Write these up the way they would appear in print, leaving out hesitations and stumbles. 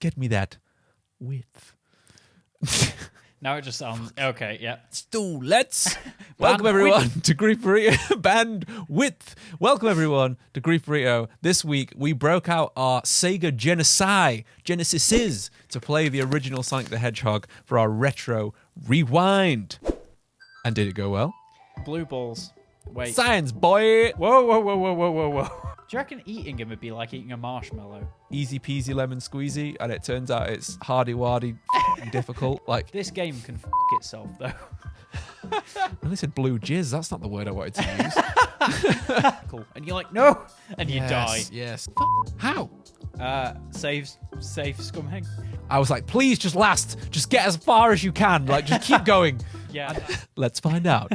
get me that width. Now it just sounds okay. Yeah. Let's welcome everyone to Grief Burrito Band Width. Welcome everyone to Grief Burrito. This week we broke out our Sega Genesis to play the original Sonic the Hedgehog for our retro rewind. And did it go well? Blue balls. Wait. Science, boy. Whoa. Do you reckon eating him would be like eating a marshmallow? Easy peasy lemon squeezy, and it turns out it's hardy-wardy difficult. Like this game can itself though. When they said blue jizz, that's not the word I wanted to use. Cool. And you're like, no, and you die. Yes. How? Save Scum. I was like, please just last. Just get as far as you can. Like, just keep going. Yeah. Let's find out.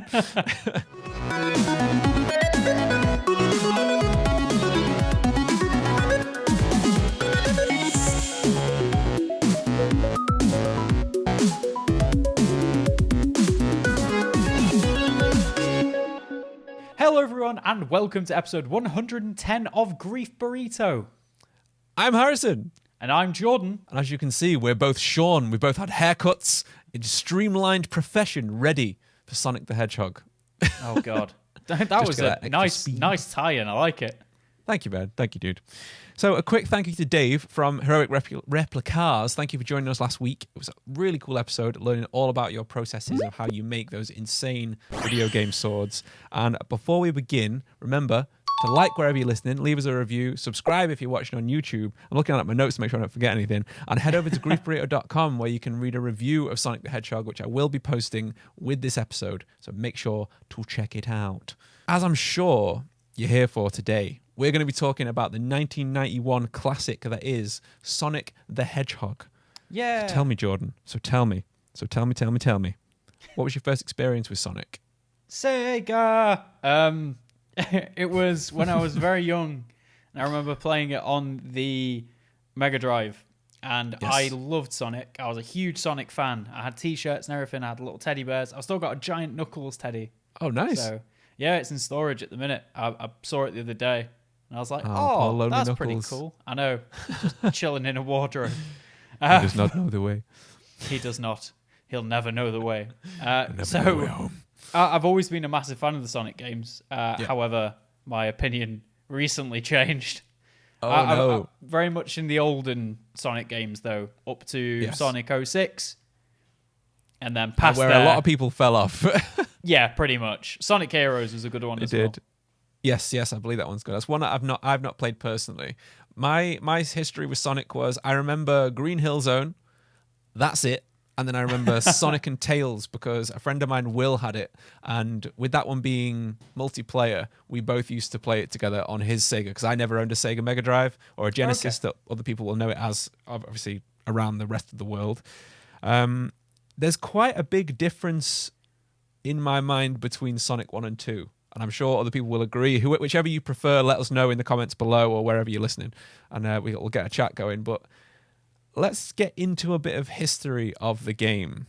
Hello everyone and welcome to episode 110 of Grief Burrito. I'm Harrison. And I'm Jordan. And as you can see, we're both Sean. We both had haircuts in streamlined profession ready for Sonic the Hedgehog. Oh God. That was a nice tie-in. I like it. Thank you, man. Thank you, dude. So a quick thank you to Dave from Heroic Replicas. Thank you for joining us last week. It was a really cool episode, learning all about your processes of how you make those insane video game swords. And before we begin, remember to like wherever you're listening, leave us a review, subscribe if you're watching on YouTube. I'm looking at my notes to make sure I don't forget anything. And head over to griefburrito.com where you can read a review of Sonic the Hedgehog, which I will be posting with this episode. So make sure to check it out. As I'm sure you're here for today, we're going to be talking about the 1991 classic that is Sonic the Hedgehog. Yeah. So tell me, Jordan. Tell me. What was your first experience with Sonic? Sega. It was when I was very young, and I remember playing it on the Megadrive, and yes. I loved Sonic. I was a huge Sonic fan. I had T-shirts and everything. I had little teddy bears. I've still got a giant Knuckles teddy. Oh, nice. So, yeah, it's in storage at the minute. I saw it the other day, and I was like, that's Knuckles. Pretty cool. I know. Just chilling in a wardrobe. He does not know the way. He does not. He'll never know the way. Never know the way home. I've always been a massive fan of the Sonic games. However, my opinion recently changed. I'm very much in the olden Sonic games, though, up to Sonic 06. And then past where there, a lot of people fell off. Yeah, pretty much. Sonic Heroes was a good one as well. Yes, I believe that one's good. That's one that I've not played personally. My history with Sonic was I remember Green Hill Zone. That's it. And then I remember Sonic and Tails because a friend of mine, Will, had it. And with that one being multiplayer, we both used to play it together on his Sega because I never owned a Sega Megadrive or a Genesis that other people will know it as, obviously, around the rest of the world. There's quite a big difference in my mind between Sonic 1 and 2. And I'm sure other people will agree. Whichever you prefer, let us know in the comments below or wherever you're listening. And we'll get a chat going. But let's get into a bit of history of the game.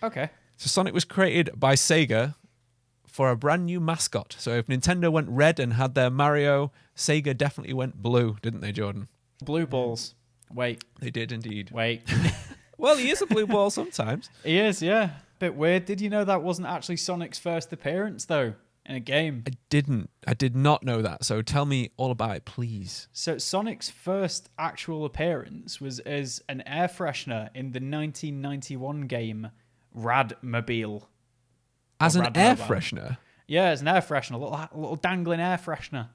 Okay. So Sonic was created by Sega for a brand new mascot. So if Nintendo went red and had their Mario, Sega definitely went blue, didn't they, Jordan? Blue balls. Wait. They did indeed. Wait. Well, he is a blue ball sometimes. He is, yeah. Bit weird. Did you know that wasn't actually Sonic's first appearance, though, in a game? I did not know that. So tell me all about it, please. So Sonic's first actual appearance was as an air freshener in the 1991 game Radmobile. As an air freshener? Yeah, as an air freshener, a little dangling air freshener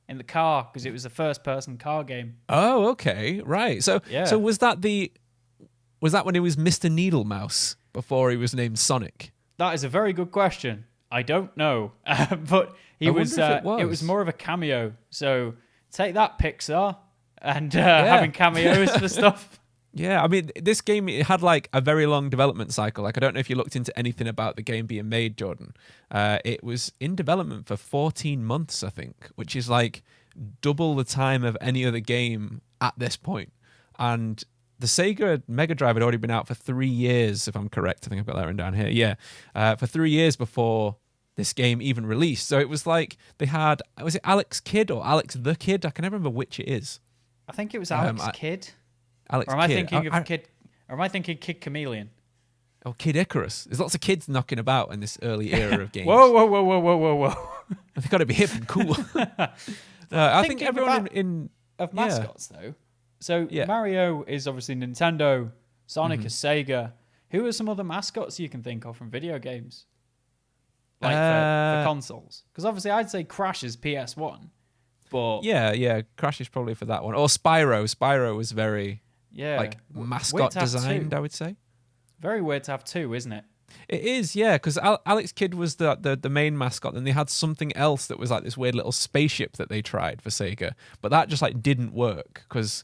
in the car because it was a first-person car game. Oh, okay, right. So was that when he was Mr. Needlemouse before he was named Sonic? That is a very good question. I don't know, but it was more of a cameo. So take that, Pixar, and having cameos for stuff. Yeah, I mean, this game, it had like a very long development cycle. Like, I don't know if you looked into anything about the game being made, Jordan. It was in development for 14 months, I think, which is like double the time of any other game at this point. And the Sega Mega Drive had already been out for 3 years, if I'm correct. I think I've got that written down here. Yeah, for 3 years before this game even released. So it was like they had, was it Alex Kidd or Alex the Kid? I can never remember which it is. I think it was Alex Kidd. Alex Or am I Kidd. thinking of Kid? Or am I thinking Kid Chameleon? Oh, Kid Icarus. There's lots of kids knocking about in this early era of games. Whoa. They've got to be hip and cool. I think everyone in of Mascots though. So Mario is obviously Nintendo. Sonic is Sega. Who are some other mascots you can think of from video games? Like for consoles? Because obviously I'd say Crash is PS1. But yeah, Crash is probably for that one. Or Spyro. Spyro was very mascot designed, I would say. Very weird to have two, isn't it? It is, yeah, because Alex Kidd was the main mascot, and they had something else that was like this weird little spaceship that they tried for Sega, but that just like didn't work because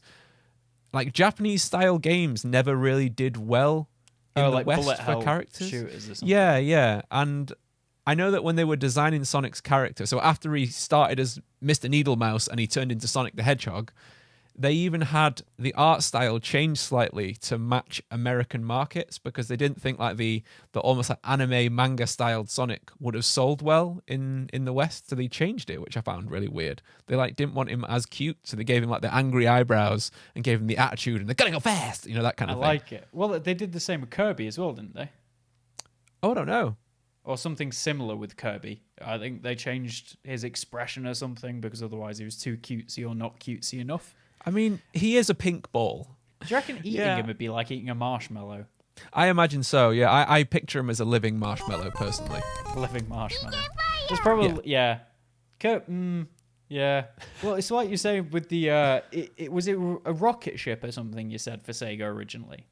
like Japanese style games never really did well in the West for characters. Shooters or something. Yeah, and I know that when they were designing Sonic's character, so after he started as Mr. Needlemouse and he turned into Sonic the Hedgehog, they even had the art style change slightly to match American markets because they didn't think like the almost like anime manga styled Sonic would have sold well in the West, so they changed it, which I found really weird. They like didn't want him as cute, so they gave him like the angry eyebrows and gave him the attitude and they're gonna go fast, that kind of thing. I like it. Well, they did the same with Kirby as well, didn't they? Oh, I don't know. Or something similar with Kirby. I think they changed his expression or something because otherwise he was too cutesy or not cutesy enough. I mean, he is a pink ball. Do you reckon eating him would be like eating a marshmallow? I imagine so, yeah. I picture him as a living marshmallow, personally. Living marshmallow. It's probably, yeah. Yeah. Well, it's like you say with the, was it a rocket ship or something you said for Sega originally?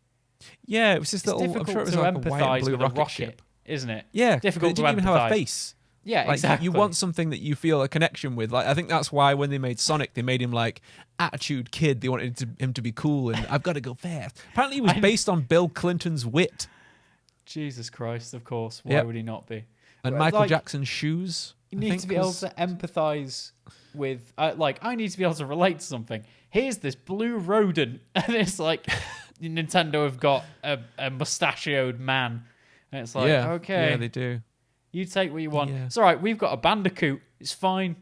Yeah, it was just little, I'm sure it was like a white and blue rocket ship. Isn't it? Yeah, difficult to empathize. It didn't even have a face. Yeah, like, exactly. You want something that you feel a connection with. Like I think that's why when they made Sonic, they made him like attitude kid. They wanted him to be cool and I've got to go fast. Apparently, he was based on Bill Clinton's wit. Jesus Christ! Of course, why would he not be? And Michael Jackson's shoes. You need to be able to empathize with. I need to be able to relate to something. Here's this blue rodent, and it's like Nintendo have got a mustachioed man, and it's like okay, yeah, they do. You take what you want. Yeah. It's all right. We've got a bandicoot. It's fine.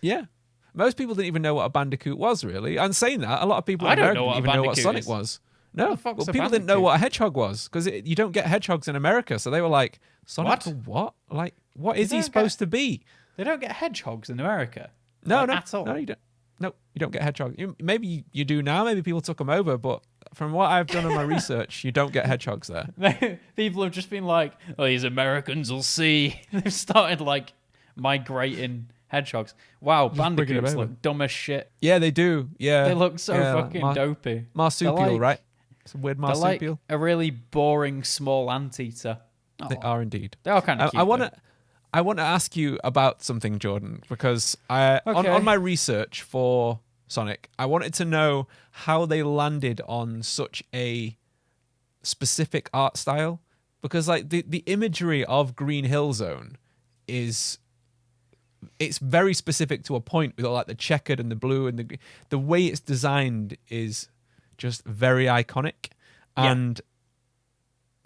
Yeah. Most people didn't even know what a bandicoot was, really. And saying that, a lot of people in America didn't even know what Sonic was. No, well, people didn't know what a hedgehog was because you don't get hedgehogs in America. So they were like, Sonic the what? Like, what is he supposed to be? They don't get hedgehogs in America. No, at all. No, you don't. No, you don't get hedgehogs. Maybe you do now. Maybe people took them over, but from what I've done in my research, you don't get hedgehogs there. People have just been like, "Oh, these Americans will see." They've started like migrating hedgehogs. Wow, bandicoots look dumb as shit. Yeah, they do. Yeah, they look so fucking dopey. Marsupial, right? It's a weird marsupial. Like a really boring small anteater. They are indeed. They are kind of cute. I want to ask you about something, Jordan, because on my research for Sonic, I wanted to know how they landed on such a specific art style. Because like the imagery of Green Hill Zone it's very specific to a point with all like the checkered and the blue and the way it's designed is just very iconic. And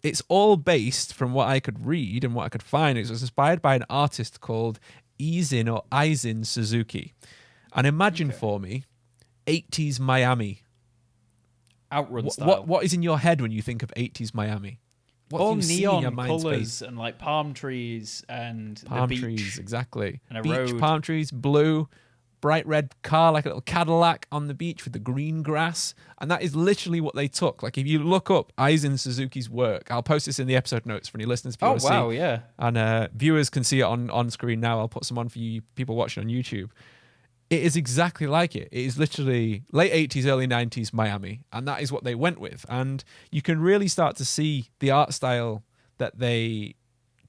it's all based, from what I could read and what I could find, it was inspired by an artist called Eizin Suzuki. And imagine for me, 80s Miami. Outrun style. What is in your head when you think of 80s Miami? What all do you see in your neon mind's colours space? and like palm trees and Palm the beach. trees, exactly. And a beach, road. palm trees, blue, bright red car, like a little Cadillac on the beach with the green grass. And that is literally what they took. Like if you look up Eizin Suzuki's work, I'll post this in the episode notes for any listeners if you want to see. Yeah. And viewers can see it on screen now. I'll put some on for you people watching on YouTube. It is exactly like it. It is literally late 80s, early 90s Miami. And that is what they went with. And you can really start to see the art style that they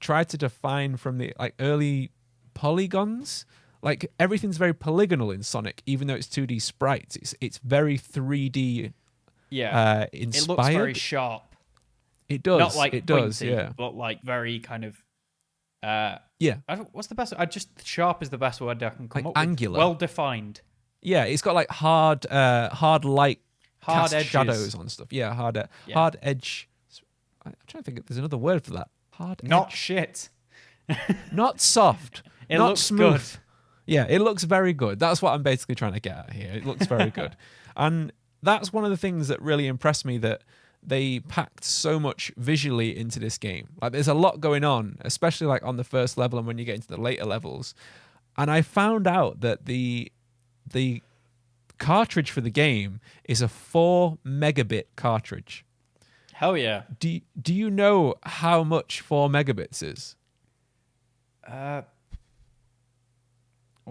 tried to define from the like early polygons. Like everything's very polygonal in Sonic, even though it's 2D sprites. It's very 3D inspired. It looks very sharp. It does. Not like it pointy, does, yeah. but like very kind of what's the best? Sharp is the best word I can come up angular. with. Well defined. Yeah, it's got like hard light, hard edges. shadows on stuff. Yeah, hard edge. I'm trying to think. There's another word for that. Hard. Not edge. shit. Not soft. It not looks smooth. good. Yeah, it looks very good. That's what I'm basically trying to get at here. It looks very good, and that's one of the things that really impressed me, that they packed so much visually into this game. Like, there's a lot going on, especially like on the first level and when you get into the later levels. And I found out that the cartridge for the game is a 4 megabit cartridge. Hell yeah. Do you know how much 4 megabits is?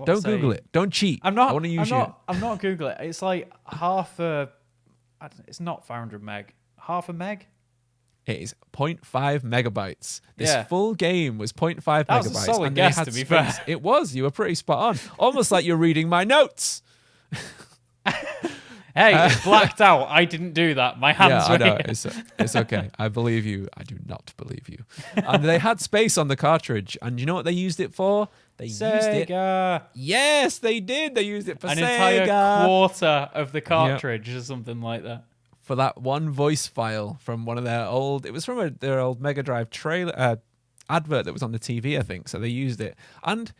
Don't Google it. Don't cheat. I'm not. I want to use you. I'm not Googling it. It's like half a. It's not 500 meg. Half a meg. It is 0.5 megabytes. This Yeah. full game was 0.5 megabytes. That was a solid and guess, they had to be space. fair. It was. You were pretty spot on. Almost like you're reading my notes. Hey, it's blacked out. I didn't do that. My hands Yeah, I were know. here. It's okay. I believe you. I do not believe you. And they had space on the cartridge. And you know what they used it for? They used it. Sega. Yes, they did. They used it for An Sega. entire quarter of the cartridge or something like that. For that one voice file from one of their old... It was from their old Mega Drive trailer advert that was on the TV, I think. So they used it. And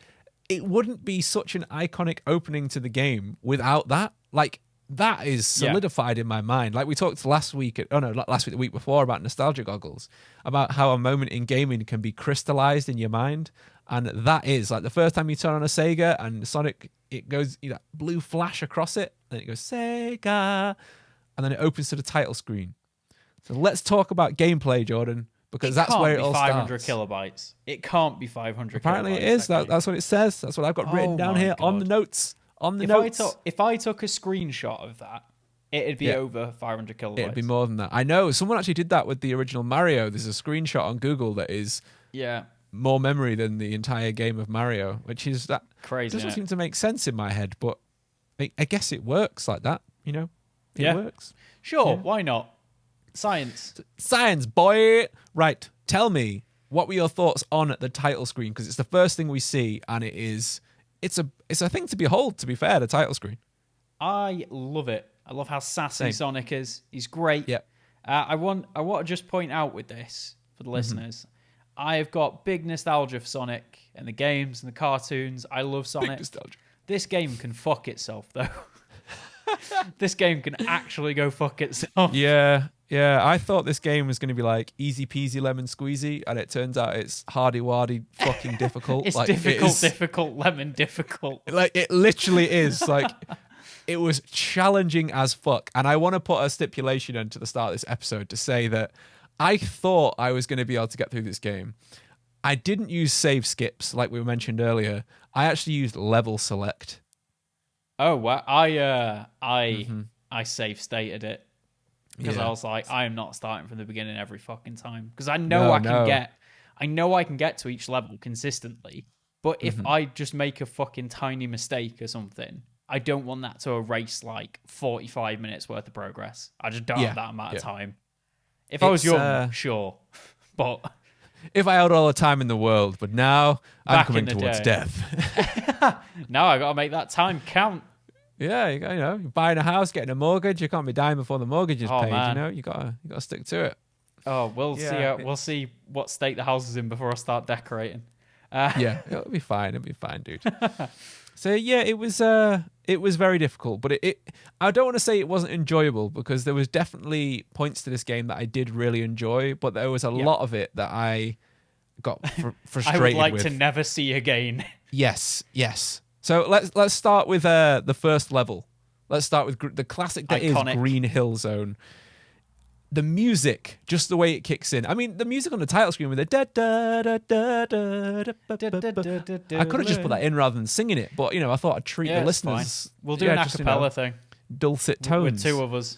it wouldn't be such an iconic opening to the game without that. Like, that is solidified in my mind. Like we talked last week, not last week, the week before, about nostalgia goggles, about how a moment in gaming can be crystallized in your mind. And that is like the first time you turn on a Sega and Sonic, it goes, blue flash across it, and it goes Sega, and then it opens to the title screen. So let's talk about gameplay, Jordan, because that's where it all starts. 500 kilobytes. It can't be 500 Apparently kilobytes. it is. That's what it says. That's what I've got written down here on the notes. On the notes. If I took a screenshot of that, it'd be over 500 kilobytes. It'd be more than that. I know. Someone actually did that with the original Mario. There's a screenshot on Google that is more memory than the entire game of Mario, which is that crazy. Doesn't seem to make sense in my head, but I guess it works like that. It works. Sure, why not? Science, boy. Right. Tell me, what were your thoughts on the title screen? Because it's the first thing we see, and it's a thing to behold, to be fair, the title screen. I love it. I love how sassy Sonic is. He's great. Yep. I want to just point out with this for the listeners, I have got big nostalgia for Sonic and the games and the cartoons. I love Sonic. Big nostalgia. This game can fuck itself, though. This game can actually go fuck itself. Yeah. I thought this game was going to be like easy peasy lemon squeezy, and it turns out it's hardy wardy fucking difficult. It's like, difficult, lemon difficult. Like, it literally is. Like, it was challenging as fuck. And I want to put a stipulation into the start of this episode to say that I thought I was going to be able to get through this game. I didn't use save skips like we mentioned earlier. I actually used level select. Oh, well, I save stated it because I was like, I am not starting from the beginning every fucking time because I know I can get to each level consistently. But if I just make a fucking tiny mistake or something, I don't want that to erase like 45 minutes worth of progress. I just don't have that amount of time. If I was young, sure, but if I had all the time in the world, but now I'm coming towards death. Now I got to make that time count. Yeah, you're buying a house, getting a mortgage. You can't be dying before the mortgage is paid. Man. You gotta stick to it. Oh, we'll see what state the house is in before I start decorating. Yeah, it'll be fine. It'll be fine, dude. So yeah, it was very difficult, but I don't want to say it wasn't enjoyable because there was definitely points to this game that I did really enjoy, but there was a lot of it that I got frustrated with. I would like to never see again. Yes. So let's start with the first level. Let's start with the classic that is Green Hill Zone. The music, just the way it kicks in. I mean, the music on the title screen with the da da da da da da. I could have just put that in rather than singing it, but I thought I'd treat the listeners. We'll do an a cappella thing. Dulcet tones with two of us.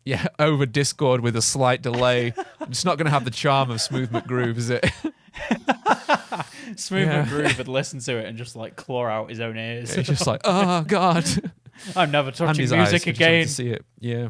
Yeah, over Discord with a slight delay. It's not going to have the charm of Smooth McGroove, is it? Smooth McGroove would listen to it and just like claw out his own ears. Yeah, it's just like, oh god, I'm never touching music again. To see it, yeah.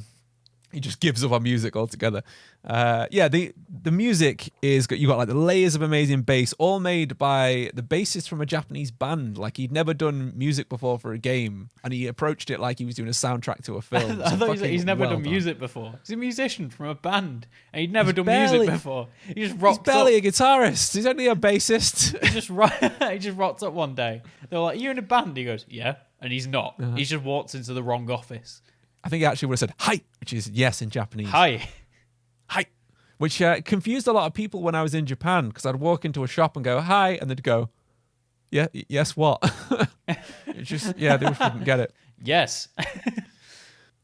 He just gives up on music altogether. The music is you got like the layers of amazing bass, all made by the bassist from a Japanese band. Like he'd never done music before for a game, and he approached it like he was doing a soundtrack to a film. I thought he's never done music before. He's a musician from a band, and he'd never done music before. He just rocked. He's barely a guitarist. He's only a bassist. he just rocked up one day. They were like, "Are you in a band?" He goes, "Yeah," and he's not. He just walked into the wrong office. I think he actually would have said hi, which is yes in Japanese. Hi. Hi. Which confused a lot of people when I was in Japan, because I'd walk into a shop and go, hi, and they'd go, yeah, yes, what? It's just, they just wouldn't get it. Yes.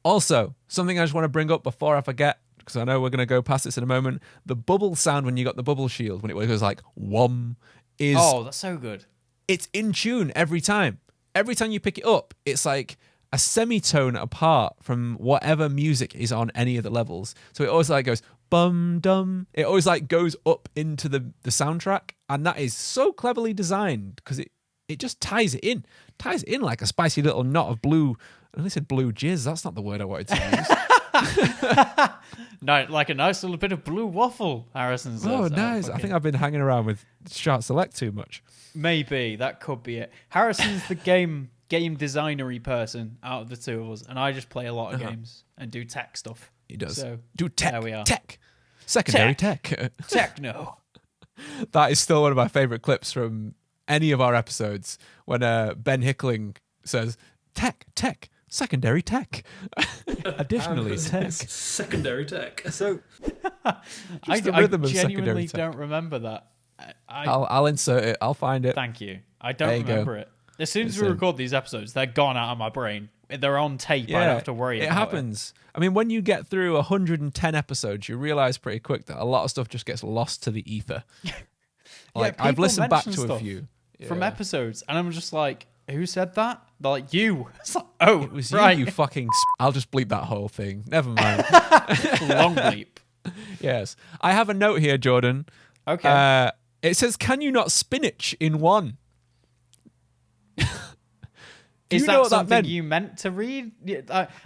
Also, something I just want to bring up before I forget, because I know we're going to go past this in a moment. The bubble sound when you got the bubble shield, when it goes like, whom, is... Oh, that's so good. It's in tune every time. Every time you pick it up, it's like a semitone apart from whatever music is on any of the levels. So it always like goes bum dum. It always like goes up into the soundtrack, and that is so cleverly designed because it just ties it in like a spicy little knot of blue. I only said blue jizz. That's not the word I wanted to use. No, like a nice little bit of blue waffle, Harrison says. Oh, nice. I think I've been hanging around with Chart Select too much. Maybe that could be it. Harrison's the game designery person out of the two of us, and I just play a lot of games and do tech stuff. He does. So do tech. there we are. Tech. Secondary tech. Techno. That is still one of my favorite clips from any of our episodes when Ben Hickling says tech, secondary tech. Additionally, tech. Secondary tech. So I genuinely tech. don't remember that. I'll insert it. I'll find it. Thank you. I don't remember it. As soon as we record these episodes, they're gone out of my brain. They're on tape. I don't have to worry about it. It happens. I mean, when you get through 110 episodes, you realize pretty quick that a lot of stuff just gets lost to the ether. I've listened back to a few from episodes, and I'm just like, who said that? They're like, you. It's like, oh, it was right. You fucking... I'll just bleep that whole thing. Never mind. Long bleep. Yes. I have a note here, Jordan. Okay. It says, can you not spinach in one? Is that something you meant to read?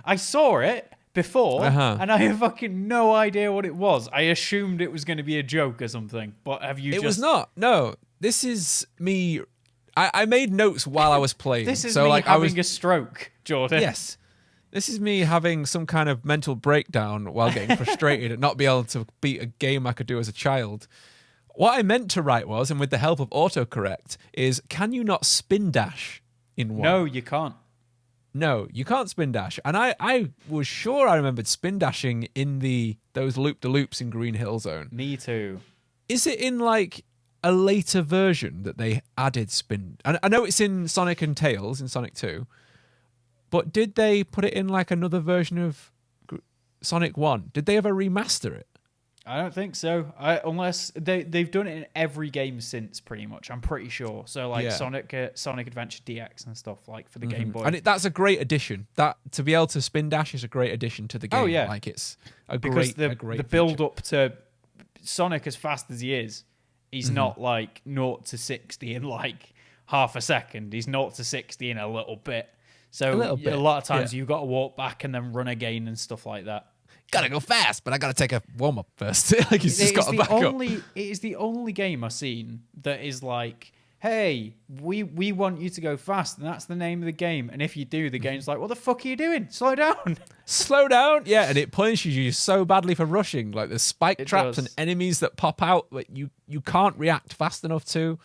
I saw it before, and I have fucking no idea what it was. I assumed it was going to be a joke or something, but have you It was not. No. This is me... I made notes while I was playing. This is so, me having a stroke, Jordan. Yes. This is me having some kind of mental breakdown while getting frustrated at not being able to beat a game I could do as a child. What I meant to write was, and with the help of autocorrect, is can you not spin dash in one? No, you can't. No, you can't spin dash. And I was sure I remembered spin dashing in those loop-de-loops in Green Hill Zone. Me too. Is it in like a later version that they added spin? And I know it's in Sonic and Tails in Sonic 2, but did they put it in like another version of Sonic 1? Did they ever remaster it? I don't think so. Unless they've done it in every game since, pretty much. I'm pretty sure. So like Sonic Adventure DX and stuff like for the Game Boy. And that's a great addition. That to be able to spin dash is a great addition to the game. Oh yeah, like it's a because great the build up to Sonic as fast as he is, he's not like 0 to 60 in like half a second. He's 0 to 60 in a little bit. So a lot of times you've got to walk back and then run again and stuff like that. Gotta go fast, but I gotta take a warm up first. Like he's just got to back up. It is the only game I've seen that is like, hey, we want you to go fast, and that's the name of the game. And if you do, the game's like, what the fuck are you doing? Slow down. Slow down. Yeah, and it punishes you so badly for rushing. Like there's spike traps and enemies that pop out that you can't react fast enough to,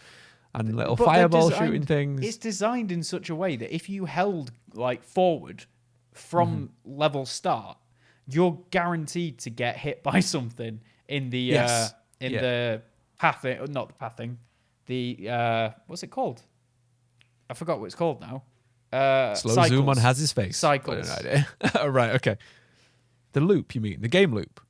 and little fireball shooting things. It's designed in such a way that if you held like forward from level start, you're guaranteed to get hit by something in the the pathing, not the pathing, the what's it called? I forgot what it's called now. Slow cycles. zoom on Hazz's face. Cycles. Oh, right, okay. The loop, you mean? The game loop?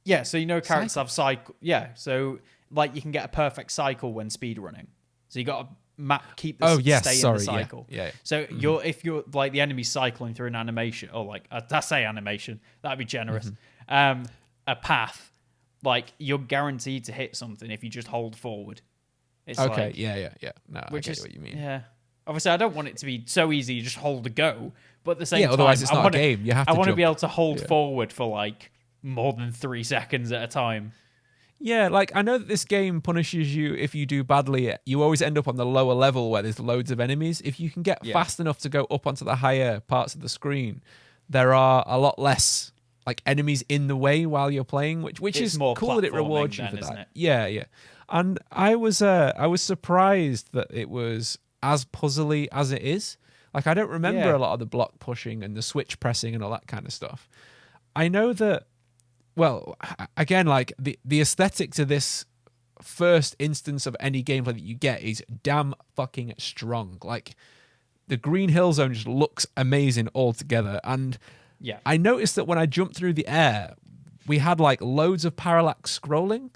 Yeah, so you know characters have cycle. Yeah, so like you can get a perfect cycle when speed running. So you got to keep the stay in the cycle. Yeah. So if you're like the enemy cycling through an animation, or like I say animation, that'd be generous. A path, like you're guaranteed to hit something if you just hold forward. It's okay. Like, yeah. No, which I is get what you mean. Yeah. Obviously, I don't want it to be so easy. You just hold the go, but at the same time, otherwise it's not a game. You have to. I want to be able to hold forward for like more than 3 seconds at a time. Yeah, like I know that this game punishes you if you do badly. You always end up on the lower level where there's loads of enemies. If you can get fast enough to go up onto the higher parts of the screen, there are a lot less like enemies in the way while you're playing, which is more cool that it rewards you then, for that. isn't it? Yeah. And I was surprised that it was as puzzly as it is. Like, I don't remember Yeah. a lot of the block pushing and the switch pressing and all that kind of stuff. I know that, well, again, like, the aesthetic to this first instance of any gameplay that you get is damn fucking strong. Like, the green hill zone just looks amazing altogether. And Yeah. I noticed that when I jumped through the air, we had like loads of parallax scrolling,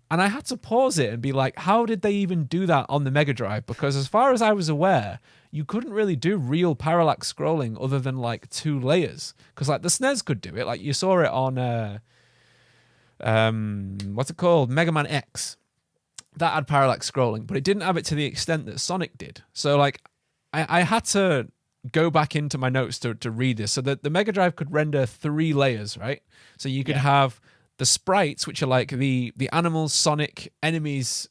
and I had to pause it and be like, how did they even do that on the Mega Drive? Because as far as I was aware, you couldn't really do real parallax scrolling other than like 2 layers. Because like the SNES could do it. Like you saw it on what's it called? Mega Man X. That had parallax scrolling, but it didn't have it to the extent that Sonic did. So like I had to go back into my notes to read this. So that the Mega Drive could render 3 layers, right? So you could have the sprites, which are like the animals, Sonic, enemies,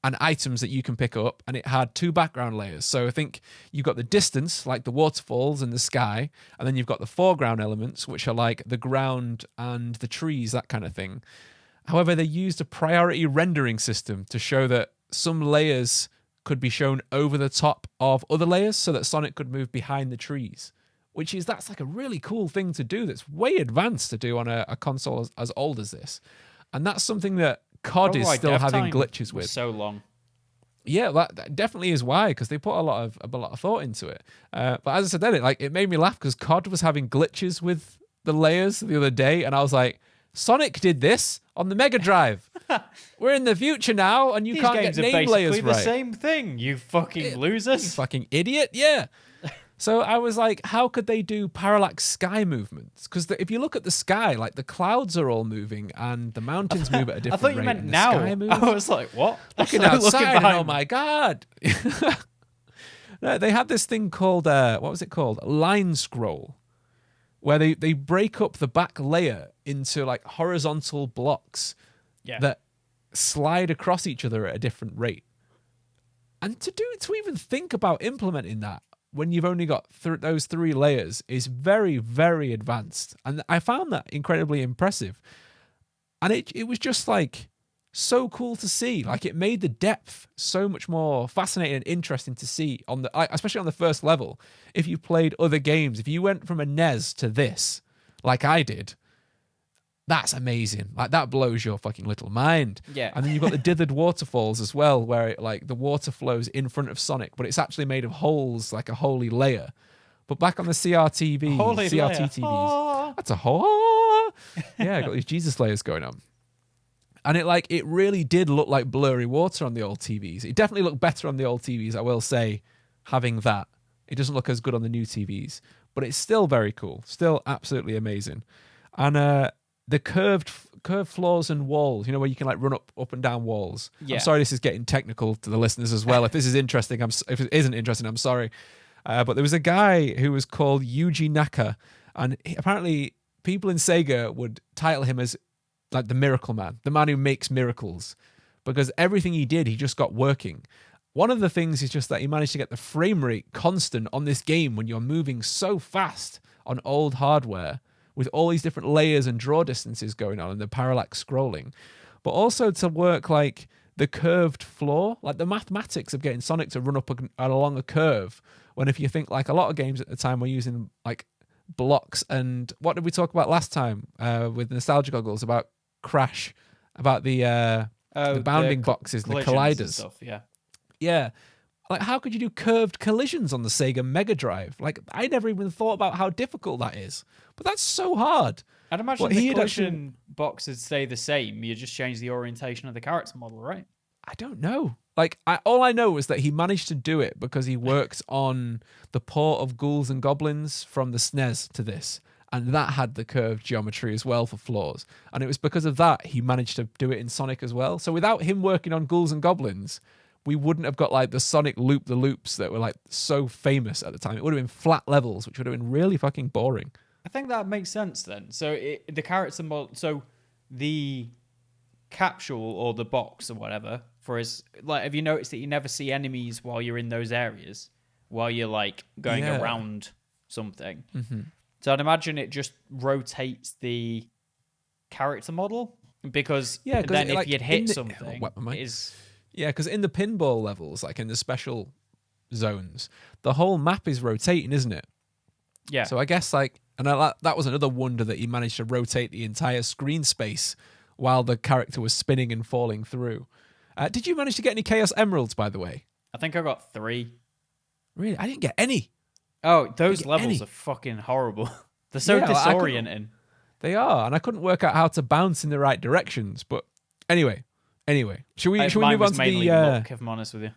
and items that you can pick up, and it had 2 background layers. So I think you've got the distance, like the waterfalls and the sky, and then you've got the foreground elements, which are like the ground and the trees, that kind of thing. However, they used a priority rendering system to show that some layers could be shown over the top of other layers so that Sonic could move behind the trees, that's like a really cool thing to do. That's way advanced to do on a console as old as this. And that's something that COD is still having glitches with. So long. Yeah, that definitely is why, because they put a lot of thought into it. But as I said, then it made me laugh because COD was having glitches with the layers the other day, and I was like, Sonic did this on the Mega Drive. We're in the future now, and you can't get name layers right. These games are basically the same thing, you fucking losers. You fucking idiot, yeah. So I was like, how could they do parallax sky movements? Because if you look at the sky, like the clouds are all moving and the mountains move at a different rate. I thought you meant now. I was like, what? Looking outside, and, oh my God. No, they had this thing called, what was it called? Line scroll, where they break up the back layer into like horizontal blocks that slide across each other at a different rate. And to even think about implementing that when you've only got those 3 layers is very, very advanced. And I found that incredibly impressive. And it was just like so cool to see. Like it made the depth so much more fascinating and interesting to see especially on the first level. If you played other games, if you went from a NES to this, like I did, that's amazing. Like that blows your fucking little mind. Yeah. And then you've got the dithered waterfalls as well, where like the water flows in front of Sonic, but it's actually made of holes, like a holy layer. But back on the CRT TVs, that's a hole. Yeah, got these Jesus layers going on. And it really did look like blurry water on the old TVs. It definitely looked better on the old TVs, I will say, having that. It doesn't look as good on the new TVs, but it's still very cool. Still absolutely amazing. And the curved floors and walls, where you can like run up and down walls. Yeah. I'm sorry this is getting technical to the listeners as well. If this is interesting, if it isn't interesting, I'm sorry. But there was a guy who was called Yuji Naka, and apparently people in Sega would title him as like the Miracle Man, the man who makes miracles, because everything he did, he just got working. One of the things is just that he managed to get the frame rate constant on this game when you're moving so fast on old hardware, with all these different layers and draw distances going on and the parallax scrolling, but also to work like the curved floor, like the mathematics of getting Sonic to run up along a curve, when if you think like a lot of games at the time were using like blocks. And what did we talk about last time with Nostalgia Goggles about Crash, about the bounding boxes and the colliders and stuff, yeah. Like, how could you do curved collisions on the Sega Mega Drive? Like, I never even thought about how difficult that is. But that's so hard. I'd imagine the collision boxes stay the same. You just change the orientation of the character model, right? I don't know. Like, all I know is that he managed to do it because he worked on the port of Ghouls and Goblins from the SNES to this. And that had the curved geometry as well for floors. And it was because of that he managed to do it in Sonic as well. So without him working on Ghouls and Goblins, we wouldn't have got like the Sonic Loop-the-Loops that were like so famous at the time. It would have been flat levels, which would have been really fucking boring. I think that makes sense then. So the character model, so the capsule or the box or whatever, have you noticed that you never see enemies while you're in those areas, while you're like going around something? Mm-hmm. So I'd imagine it just rotates the character model, because then if you'd hit something, yeah, because in the pinball levels, like in the special zones, the whole map is rotating, isn't it? Yeah. So I guess that was another wonder that he managed to rotate the entire screen space while the character was spinning and falling through. Did you manage to get any Chaos Emeralds, by the way? I think I got 3. Really? I didn't get any. Oh, those levels are fucking horrible. They're so disorienting. They are, and I couldn't work out how to bounce in the right directions. But anyway, should we move on to the luck, if I'm honest with you.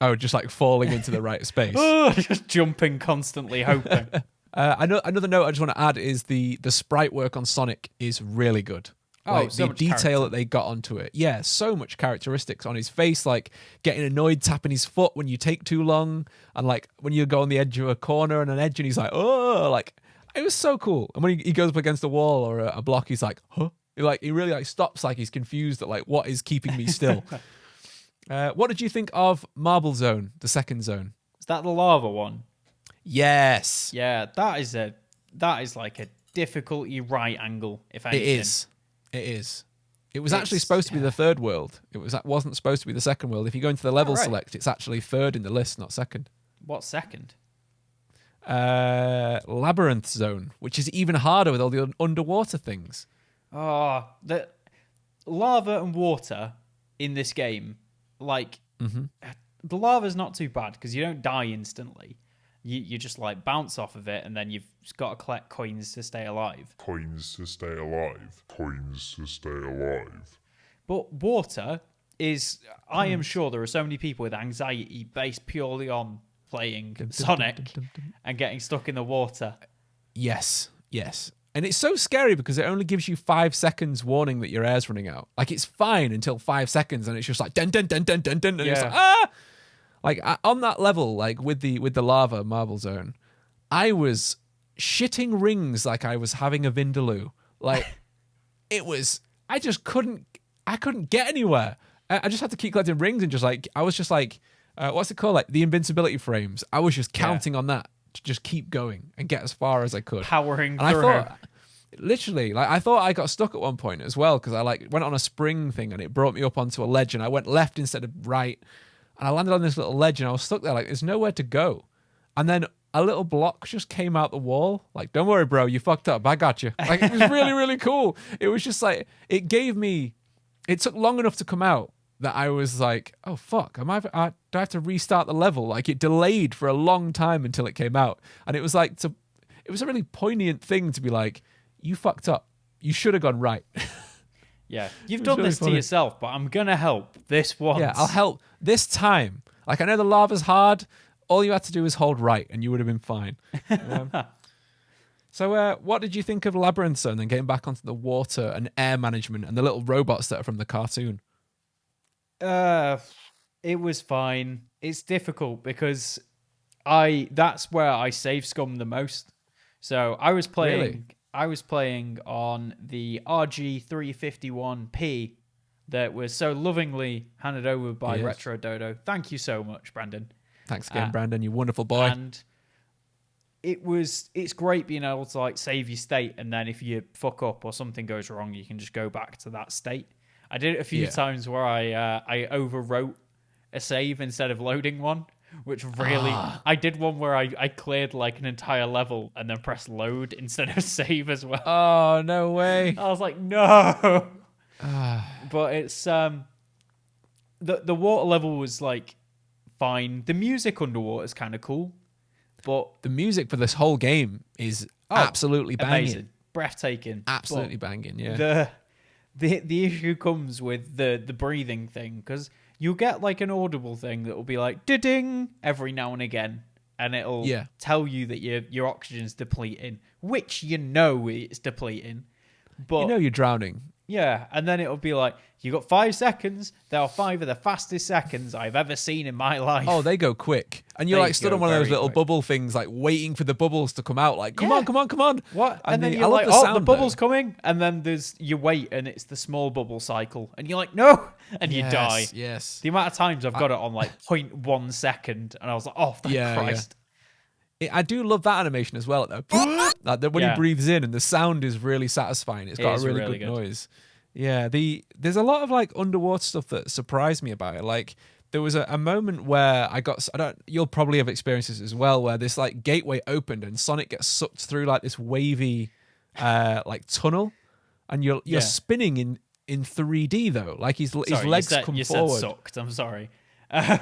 Oh, just like falling into the right space. Just jumping constantly, hoping. Another note I just want to add is the sprite work on Sonic is really good. Like so the much detail character. that they got onto it. Yeah, so much characteristics on his face, like getting annoyed, tapping his foot when you take too long, and like when you go on the edge of a corner and an edge and he's like, oh, like it was so cool. And when he goes up against a wall or a block, he's like, huh? He really like stops, like he's confused at like what is keeping me still. What did you think of Marble Zone, the second zone? Is that the lava one? Yes. Yeah, that is like a difficulty right angle, if anything. It is. It was actually supposed to be the third world. Wasn't supposed to be the second world. If you go into the level select, it's actually third in the list, not second. What's second? Labyrinth Zone, which is even harder with all the underwater things. Oh, the lava and water in this game, like the lava's not too bad because you don't die instantly. You just like bounce off of it, and then you've got to collect coins to stay alive. But water is, I am sure there are so many people with anxiety based purely on playing Sonic and getting stuck in the water. Yes. And it's so scary because it only gives you 5 seconds warning that your air's running out. Like it's fine until 5 seconds, and it's just like dun dun dun dun dun dun, and it's like ah. Like on that level, like with the lava Marble Zone, I was shitting rings like I was having a Vindaloo. Like I couldn't get anywhere. I just had to keep collecting rings and what's it called? Like the invincibility frames. I was just counting on that to just keep going and get as far as I could. Powering through. I thought, literally, like I thought I got stuck at one point as well because I like went on a spring thing and it brought me up onto a ledge and I went left instead of right. And I landed on this little ledge and I was stuck there like there's nowhere to go. And then a little block just came out the wall. Like, don't worry, bro, you fucked up. I got you. Like, it was really, really cool. It was just like, it took long enough to come out that I was like, oh, fuck, do I have to restart the level? Like, it delayed for a long time until it came out. And it was like, it was a really poignant thing to be like, you fucked up. You should have gone right. Yeah, you've done this to yourself, but I'm going to help this once. Yeah, I'll help this time. Like, I know the lava's hard. All you had to do was hold right, and you would have been fine. So what did you think of Labyrinth Zone and getting back onto the water and air management and the little robots that are from the cartoon? It was fine. It's difficult because that's where I save Scum the most. So I was playing... Really? I was playing on the RG351P that was so lovingly handed over by Retro Dodo. Thank you so much, Brandon. Thanks again, Brandon, you wonderful boy. And it's great being able to like save your state, and then if you fuck up or something goes wrong, you can just go back to that state. I did it a few times where I overwrote a save instead of loading one. Which really, I did one where I cleared like an entire level and then pressed load instead of save as well. Oh, no way. I was like, no. But it's, the water level was like fine. The music underwater is kind of cool. But the music for this whole game is absolutely banging. Amazing. Breathtaking. Absolutely banging, yeah. The issue comes with the breathing thing because you'll get like an audible thing that will be like ding every now and again, and it'll tell you that your oxygen's depleting, which you know it's depleting, but you know you're drowning. Yeah, and then it'll be like, you got 5 seconds. They are 5 of the fastest seconds I've ever seen in my life. Oh, they go quick. And you're like stood on one of those little bubble things, like waiting for the bubbles to come out. Like, come on. What? And then you're like, the bubble's coming. And then you wait and it's the small bubble cycle. And you're like, no. And you die. Yes. The amount of times I've got it on like 0.1 second. And I was like, oh, thank Christ. Yeah. I do love that animation as well, though. Like when he breathes in and the sound is really satisfying. It's got a really good noise. Yeah, there's a lot of like underwater stuff that surprised me about it. Like there was a moment where you'll probably have experienced this as well, where this like gateway opened and Sonic gets sucked through like this wavy like tunnel, and you're spinning in 3D though. Like his legs come forward. You said sucked. I'm sorry.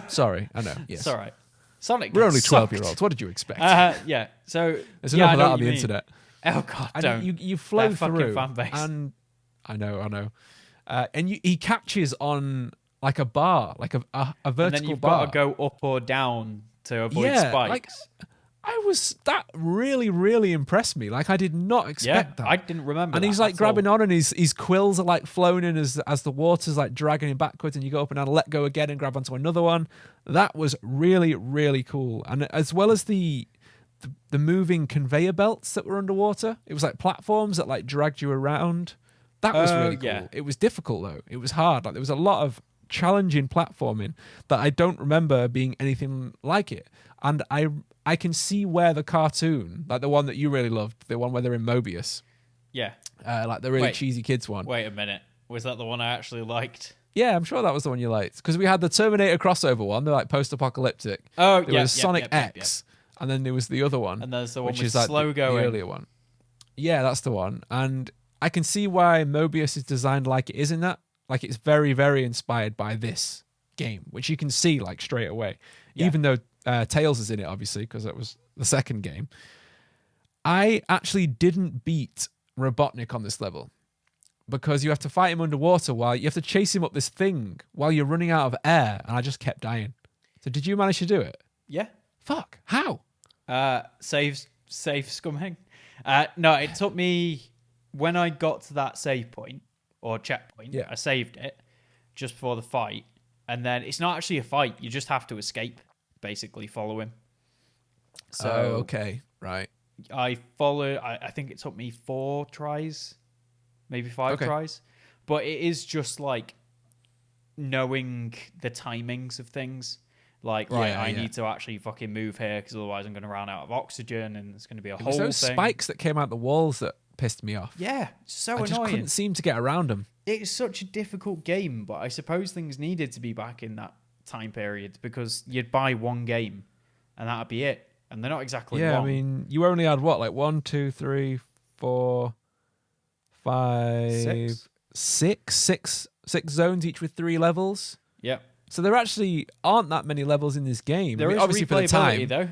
Sorry, I know. Yes. It's all right. Sonic. We're only 12-year-olds. What did you expect? Yeah. So there's enough of that on the internet. Oh God, don't. You flow through, fan base. and I know. And he catches on like a bar, like a vertical bar. And then you've got to go up or down to avoid spikes. That really, really impressed me. Like I did not expect that. I didn't remember. And he's like grabbing on, and his quills are like flowing in as the water's like dragging him backwards, and you go up and down, let go again, and grab onto another one. That was really, really cool. And as well as the moving conveyor belts that were underwater, it was like platforms that like dragged you around. That was really cool. Yeah. It was difficult though. It was hard. Like there was a lot of challenging platforming that I don't remember being anything like it. And I can see where the cartoon, like the one that you really loved, the one where they're in Mobius. Yeah. Like the really cheesy kids one. Wait a minute. Was that the one I actually liked? Yeah, I'm sure that was the one you liked. Because we had the Terminator crossover one, they're like post-apocalyptic. Oh, there was Sonic X, and then there was the other one. And there's the one which with is like slow going. The earlier one. Yeah, that's the one. And I can see why Mobius is designed like it is in that. Like it's very, very inspired by this game, which you can see like straight away. Yeah. Even though Tails is in it, obviously, because it was the second game. I actually didn't beat Robotnik on this level because you have to fight him underwater while you have to chase him up this thing while you're running out of air, and I just kept dying. So did you manage to do it? Yeah. Fuck. How? Save Scumming. No, it took me when I got to that save point or checkpoint. Yeah. I saved it just before the fight, and then it's not actually a fight. You just have to escape. Basically follow him. So okay, right. I followed. I think it took me 4 tries, maybe 5 tries, but it is just like knowing the timings of things. Like, I need to actually fucking move here because otherwise I'm going to run out of oxygen and it's going to be a whole thing. Those spikes that came out the walls that pissed me off. Yeah, so annoying. I just couldn't seem to get around them. It's such a difficult game, but I suppose things needed to be back in that time period because you'd buy one game and that'd be it, and they're not exactly long. I mean, you only had what, like 1, 2, 3, 4, 5, 6 zones, each with 3 levels. Yep. So there actually aren't that many levels in this game. There is obviously for the time though,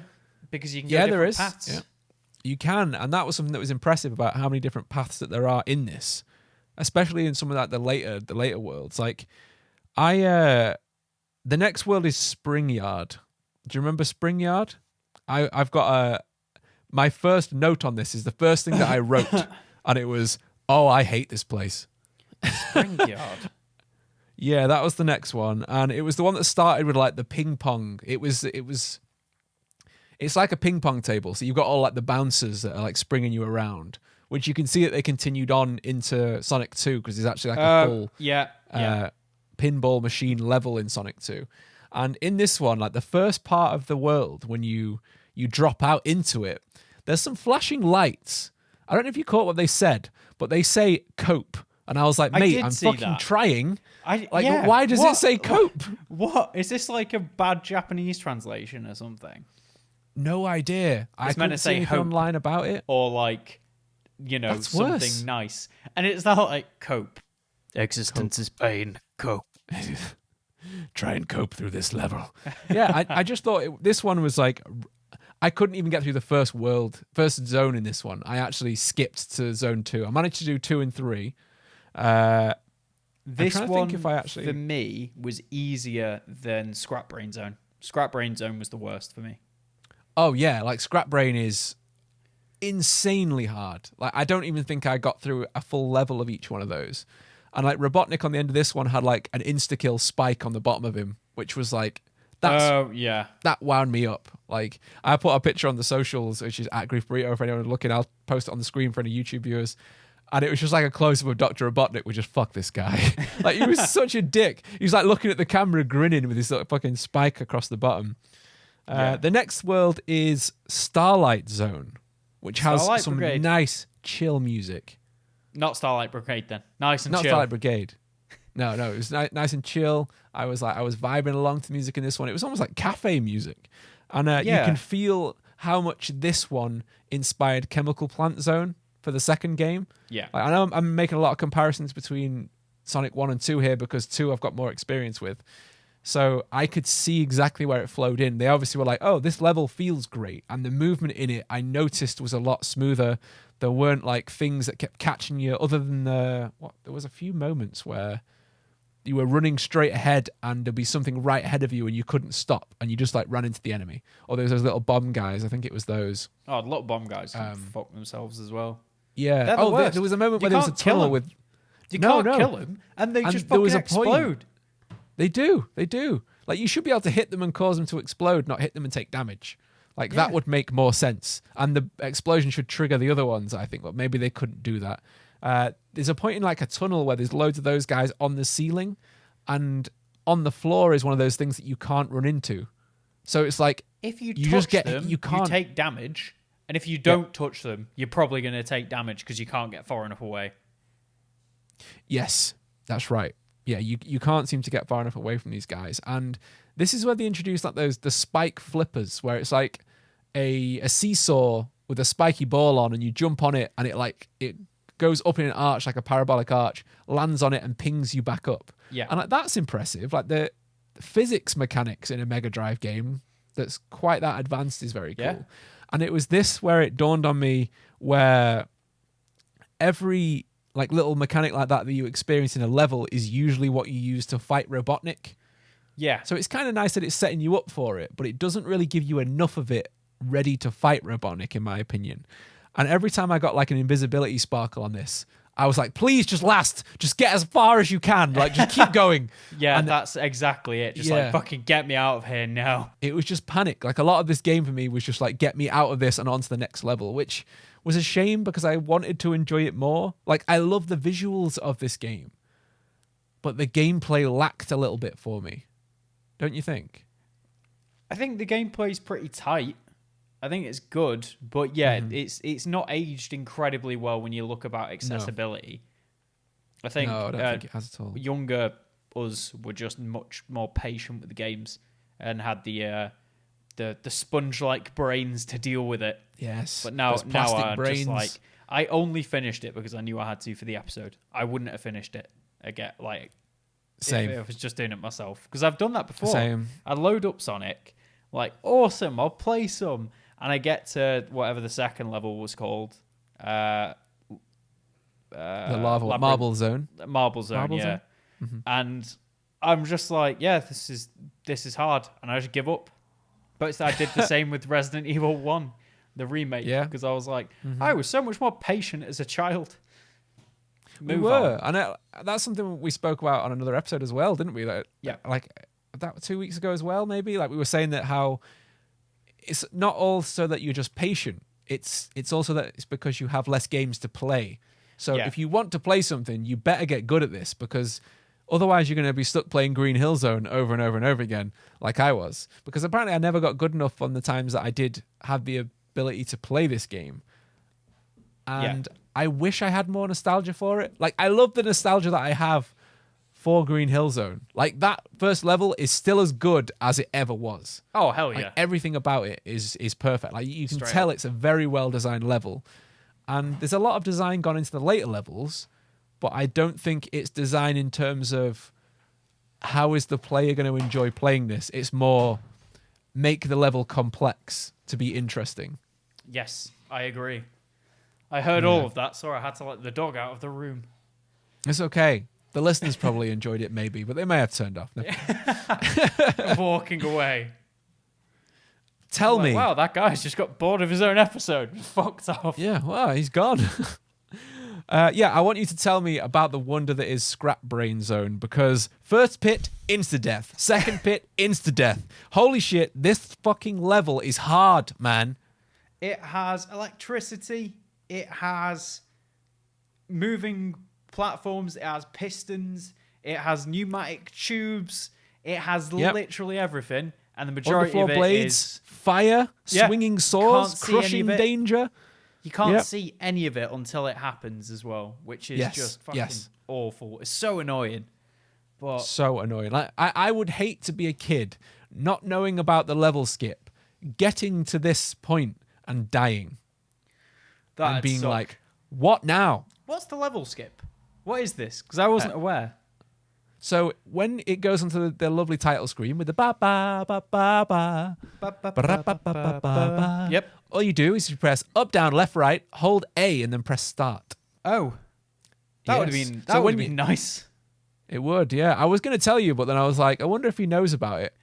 because you can go different paths. Yeah. You can, and that was something that was impressive about how many different paths that there are in this, especially in some of like the later worlds. Like the next world is Spring Yard. Do you remember Spring Yard? I've got my first note on this is the first thing that I wrote, and it was, "Oh, I hate this place." Spring Yard. Yeah, that was the next one, and it was the one that started with like the ping pong. It's like a ping pong table, so you've got all like the bouncers that are like springing you around, which you can see that they continued on into Sonic 2 because there's actually like a full pinball machine level in Sonic 2. And in this one, like the first part of the world, when you drop out into it, there's some flashing lights. I don't know if you caught what they said, but they say cope. And I was like, mate, I'm fucking trying. Why does it say cope? What? Is this like a bad Japanese translation or something? No idea. I couldn't see anything online about it. Or like, that's something worse. Nice. And it's not like cope. Existence is pain. Cope. Try and cope through this level. Yeah, I just thought this one was like, I couldn't even get through the first zone in this one. I actually skipped to zone 2. I managed to do 2 and 3. This one for me was easier than Scrap Brain Zone. Scrap Brain Zone was the worst for me. Oh yeah, like Scrap Brain is insanely hard. Like I don't even think I got through a full level of each one of those. And like Robotnik on the end of this one had like an insta-kill spike on the bottom of him, which was like that wound me up. Like I put a picture on the socials, which is at griefburrito. If anyone is looking, I'll post it on the screen for any YouTube viewers. And it was just like a close-up of Dr. Robotnik, which just fuck this guy. Like he was such a dick. He was like looking at the camera, grinning with his like, fucking spike across the bottom. The next world is Starlight Zone, which has some nice chill music. Not Starlight Brigade then. Nice and chill. Not Starlight Brigade. No, it was nice and chill. I was vibing along to music in this one. It was almost like cafe music, and you can feel how much this one inspired Chemical Plant Zone for the second game. Yeah, like, I know I'm making a lot of comparisons between Sonic 1 and 2 here because 2 I've got more experience with. So I could see exactly where it flowed in. They obviously were like, oh, this level feels great. And the movement in it, I noticed, was a lot smoother. There weren't like things that kept catching you other than there was a few moments where you were running straight ahead and there'd be something right ahead of you and you couldn't stop and you just like ran into the enemy. Or there was those little bomb guys. I think it was those. Oh, a lot of bomb guys can fuck themselves as well. Yeah. There was a moment where there was a tunnel with... You can't kill them and they just fucking explode. They do. Like, you should be able to hit them and cause them to explode, not hit them and take damage. Like, that would make more sense. And the explosion should trigger the other ones, I think. But maybe they couldn't do that. There's a point in, like, a tunnel where there's loads of those guys on the ceiling. And on the floor is one of those things that you can't run into. So it's like... If you touch them, you take damage. And if you don't touch them, you're probably going to take damage because you can't get far enough away. Yes, that's right. Yeah, you can't seem to get far enough away from these guys. And this is where they introduce like the spike flippers, where it's like a seesaw with a spiky ball on and you jump on it and it goes up in an arch, like a parabolic arch, lands on it and pings you back up. Yeah. And like, that's impressive. Like the physics mechanics in a Mega Drive game that's quite that advanced is very cool. Yeah. And it was this where it dawned on me where every... like little mechanic like that you experience in a level is usually what you use to fight Robotnik. Yeah. So it's kind of nice that it's setting you up for it, but it doesn't really give you enough of it ready to fight Robotnik, in my opinion. And every time I got like an invisibility sparkle on this, I was like, please just just get as far as you can. Like, just keep going. Yeah, and that's exactly it. Just like, fucking get me out of here now. It was just panic. Like, a lot of this game for me was just like, get me out of this and on to the next level, which was a shame because I wanted to enjoy it more. Like, I love the visuals of this game, but the gameplay lacked a little bit for me. Don't you think? I think the gameplay is pretty tight. I think it's good, but it's not aged incredibly well when you look about accessibility. No. I think, I don't think it has at all. Younger us were just much more patient with the games and had the sponge-like brains to deal with it. Yes. But now I'm brains. just like, I only finished it because I knew I had to for the episode. I wouldn't have finished it again, like, same. If I was just doing it myself. Because I've done that before. Same. I load up Sonic, like, awesome, I'll play some. And I get to whatever the second level was called. The Marble Zone. Marble Zone, yeah. Mm-hmm. And I'm just like, yeah, this is hard. And I just give up. But I did the same with Resident Evil 1, the remake. Yeah. Because I was like, I was so much more patient as a child. We were. And that's something we spoke about on another episode as well, didn't we? Like that 2 weeks ago as well, maybe? Like, we were saying that how it's not all so that you're just patient. It's also that it's because you have less games to play. So if you want to play something, you better get good at this, because otherwise you're going to be stuck playing Green Hill Zone over and over and over again, like I was. Because apparently I never got good enough on the times that I did have the ability to play this game. And I wish I had more nostalgia for it. Like, I love the nostalgia that I have for Green Hill Zone. Like, that first level is still as good as it ever was. Oh, hell yeah. Like, everything about it is perfect. Like, you can tell it's a very well-designed level. And there's a lot of design gone into the later levels, but I don't think it's design in terms of how is the player going to enjoy playing this. It's more make the level complex to be interesting. Yes, I agree. I heard all of that. Sorry, I had to let the dog out of the room. It's okay. The listeners probably enjoyed it maybe, but they may have turned off. Walking away. Tell me. Wow, that guy's just got bored of his own episode. Fucked off. Yeah, wow, he's gone. I want you to tell me about the wonder that is Scrap Brain Zone, because first pit, insta-death. Second pit, insta-death. Holy shit, this fucking level is hard, man. It has electricity. It has moving platforms. It has pistons. It has pneumatic tubes. It has literally everything. And the majority of it blades, is fire, swinging swords, crushing danger. You can't see any of it until it happens as well, which is just fucking awful. It's so annoying. But so annoying. Like I would hate to be a kid not knowing about the level skip, getting to this point and dying. And being like, what now? What's the level skip? What is this? Because I wasn't aware. So when it goes onto the lovely title screen with the ba ba ba ba ba ba ba ba ba ba ba, yep, all you do is you press up, down, left, right, hold A, and then press start. Oh, that would have been nice. It would, yeah. I was going to tell you, but then I was like, I wonder if he knows about it.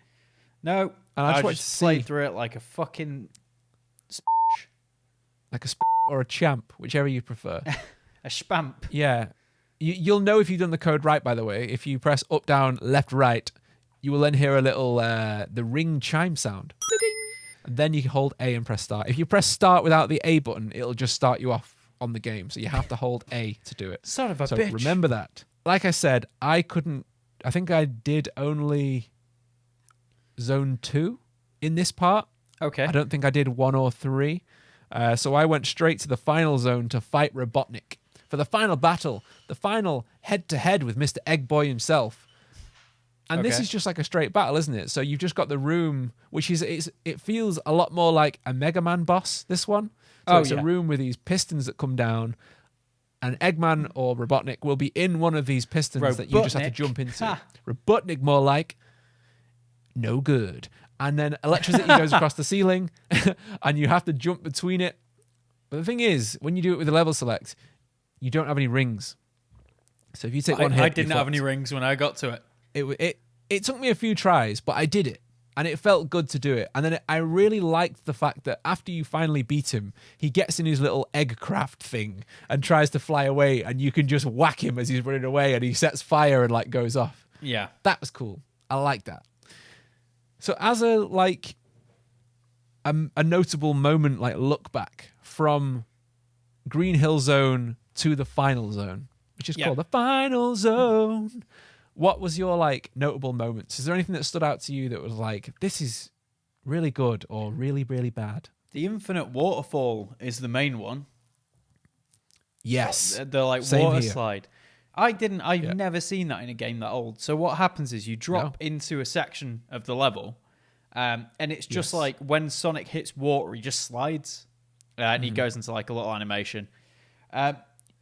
No, and I just played through it like a fucking like a or a champ, whichever you prefer. A spamp. Yeah. You'll know if you've done the code right, by the way. If you press up, down, left, right, you will then hear a little the ring chime sound. And then you can hold A and press start. If you press start without the A button, it'll just start you off on the game. So you have to hold A to do it. Son of a bitch. Remember that. Like I said, I think I did only Zone 2 in this part. Okay. I don't think I did 1 or 3. So I went straight to the final zone to fight Robotnik. For the final battle, the final head-to-head with Mr. Egg Boy himself. And this is just like a straight battle, isn't it? So you've just got the room, which is it feels a lot more like a Mega Man boss, this one. So it's a room with these pistons that come down, and Eggman or Robotnik will be in one of these pistons that you just have to jump into. Robotnik, more like, no good. And then electricity goes across the ceiling, and you have to jump between it. But the thing is, when you do it with the level select, you don't have any rings. So if you take one hit, I didn't have any rings when I got to it. It took me a few tries, but I did it, and it felt good to do it. And then I really liked the fact that after you finally beat him, he gets in his little egg craft thing and tries to fly away, and you can just whack him as he's running away, and he sets fire and like goes off. Yeah, that was cool. I like that. So as a notable moment, like look back from Green Hill Zone to the final zone, which is called the final zone. What was your notable moments? Is there anything that stood out to you that was like, this is really good or really, really bad? The infinite waterfall is the main one. Yes. The water slide. I've never seen that in a game that old. So what happens is you drop into a section of the level, and it's just like when Sonic hits water, he just slides, and he goes into like a little animation.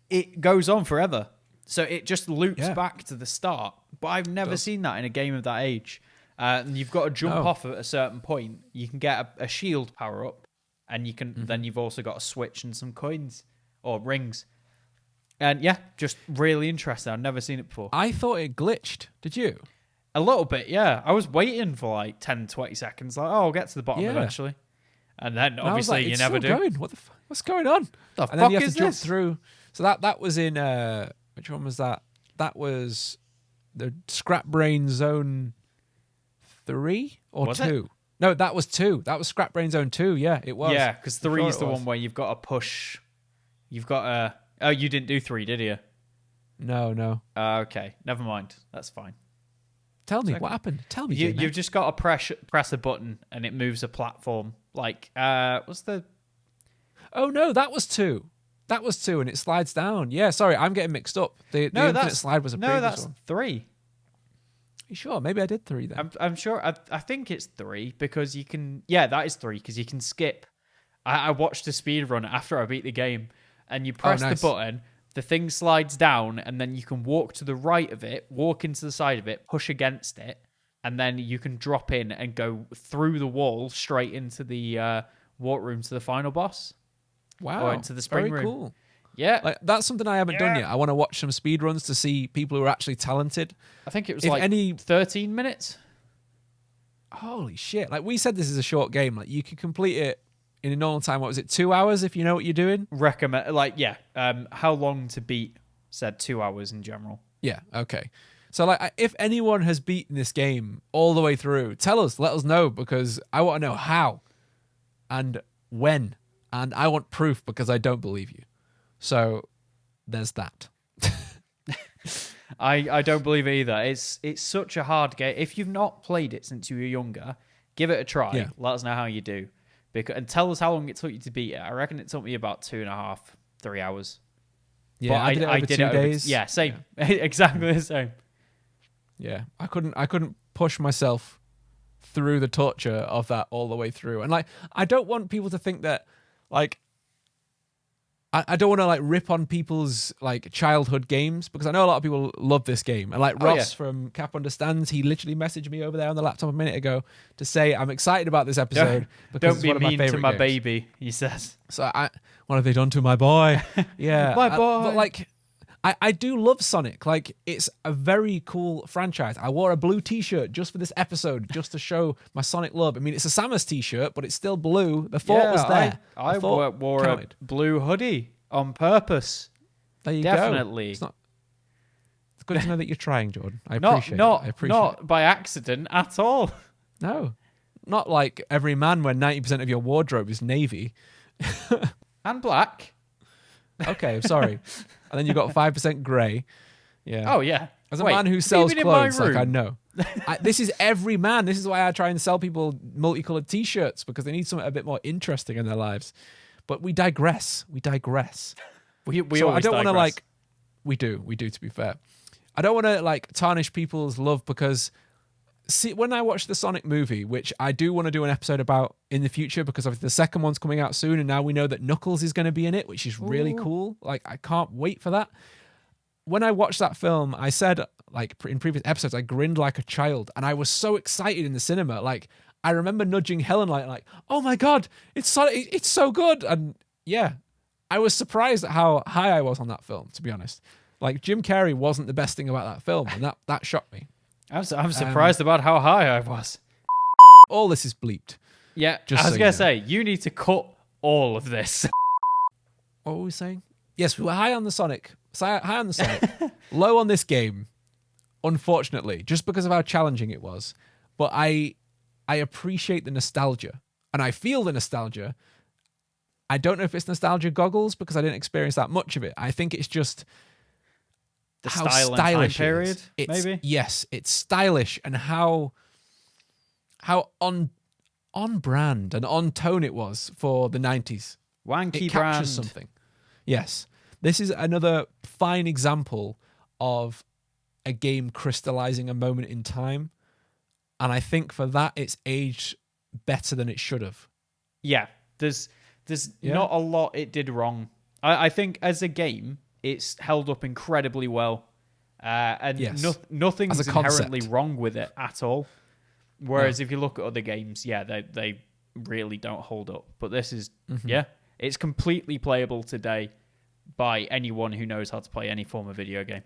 It goes on forever. So it just loops back to the start. But I've never seen that in a game of that age. And you've got to jump off at a certain point. You can get a shield power up, and you can then you've also got a switch and some coins or rings. And just really interesting. I've never seen it before. I thought it glitched. Did you? A little bit, yeah. I was waiting for like 10, 20 seconds. Like, I'll get to the bottom eventually. And then obviously you never do. Going. What's going on? The and fuck then you have is to jump this? through. So that was in which one was that? That was the Scrap Brain Zone 3 or was 2? It? No, that was 2. That was Scrap Brain Zone 2. Yeah, it was. Yeah, because 3 is the one where you've got to push. You've got to. Oh, you didn't do 3, did you? No. Okay, never mind. That's fine. Tell me what happened. Tell me. You've just got to press a button and it moves a platform. Like, what's the? Oh no, that was 2. That was 2, and it slides down. Yeah, sorry, I'm getting mixed up. The infinite slide was a previous one. No, that's 3. You sure? Maybe I did 3 then. I'm sure. I think it's 3 because you can. Yeah, that is 3 because you can skip. I watched a speed run after I beat the game, and you press the button, the thing slides down, and then you can walk to the right of it, walk into the side of it, push against it, and then you can drop in and go through the wall straight into the water room to the final boss. Wow, or into the spring room. Cool. Yeah, that's something I haven't done yet. I want to watch some speed runs to see people who are actually talented. I think it was 13 minutes. Holy shit! We said, this is a short game. You could complete it in a normal time. What was it? 2 hours if you know what you're doing. Recommend how long to beat? Said 2 hours in general. Yeah. Okay. So if anyone has beaten this game all the way through, tell us. Let us know, because I want to know how and when. And I want proof, because I don't believe you. So there's that. I don't believe it either. It's such a hard game. If you've not played it since you were younger, give it a try. Yeah. Let us know how you do. And tell us how long it took you to beat it. I reckon it took me about 2.5, 3 hours. Yeah, but I did it over 2 days. Yeah, same. Yeah. Exactly the same. Yeah, I couldn't push myself through the torture of that all the way through. And like, I don't want people to think that, like, I don't want to like rip on people's like childhood games, because I know a lot of people love this game. And like Ross from Cap Understands, he literally messaged me over there on the laptop a minute ago to say I'm excited about this episode because don't it's be one of my mean to my games. baby, he says. So what have they done to my boy? Yeah, My boy. But like, I do love Sonic. Like, it's a very cool franchise. I wore a blue T-shirt just for this episode, just to show my Sonic love. I mean, it's a Samus T-shirt, but it's still blue. The thought was there. I wore a blue hoodie on purpose. There you Definitely. go. It's good to know that you're trying, Jordan. I appreciate it. Not by accident at all. No. Not like every man when 90% of your wardrobe is navy. And black. Okay, I'm sorry. And then you got 5% grey. Yeah. Oh, yeah. As a man who sells clothes, like, I know. This is every man. This is why I try and sell people multicolored T-shirts, because they need something a bit more interesting in their lives. But we digress. We digress. We so always I don't want to digress. like. We do. To be fair, I don't want to like tarnish people's love, because see, when I watch the Sonic movie, which I do want to do an episode about in the future, because obviously the second one's coming out soon, and now we know that Knuckles is going to be in it, which is really cool. Like, I can't wait for that. When I watched that film, I said, like in previous episodes, I grinned like a child, and I was so excited in the cinema. Like, I remember nudging Helen like, oh my God, it's so good. And yeah, I was surprised at how high I was on that film, to be honest. Like, Jim Carrey wasn't the best thing about that film, and that shocked me. I'm surprised about how high I was. All this is bleeped. Yeah, I was going to say, you need to cut all of this. What were we saying? Yes, we were high on the Sonic. High on the Sonic. Low on this game, unfortunately, just because of how challenging it was. But I appreciate the nostalgia, and I feel the nostalgia. I don't know if it's nostalgia goggles, because I didn't experience that much of it. I think it's just The how style and stylish time period, it is. maybe? Yes, it's stylish, and how on brand and on tone it was for the 90s. Wanky It captures brand. something. Yes. This is another fine example of a game crystallizing a moment in time. And I think for that, it's aged better than it should have. Yeah, there's not a lot it did wrong. I think as a game, it's held up incredibly well. And nothing's As a concept. inherently wrong with it at all. Whereas if you look at other games, they really don't hold up. But this is, it's completely playable today by anyone who knows how to play any form of video game.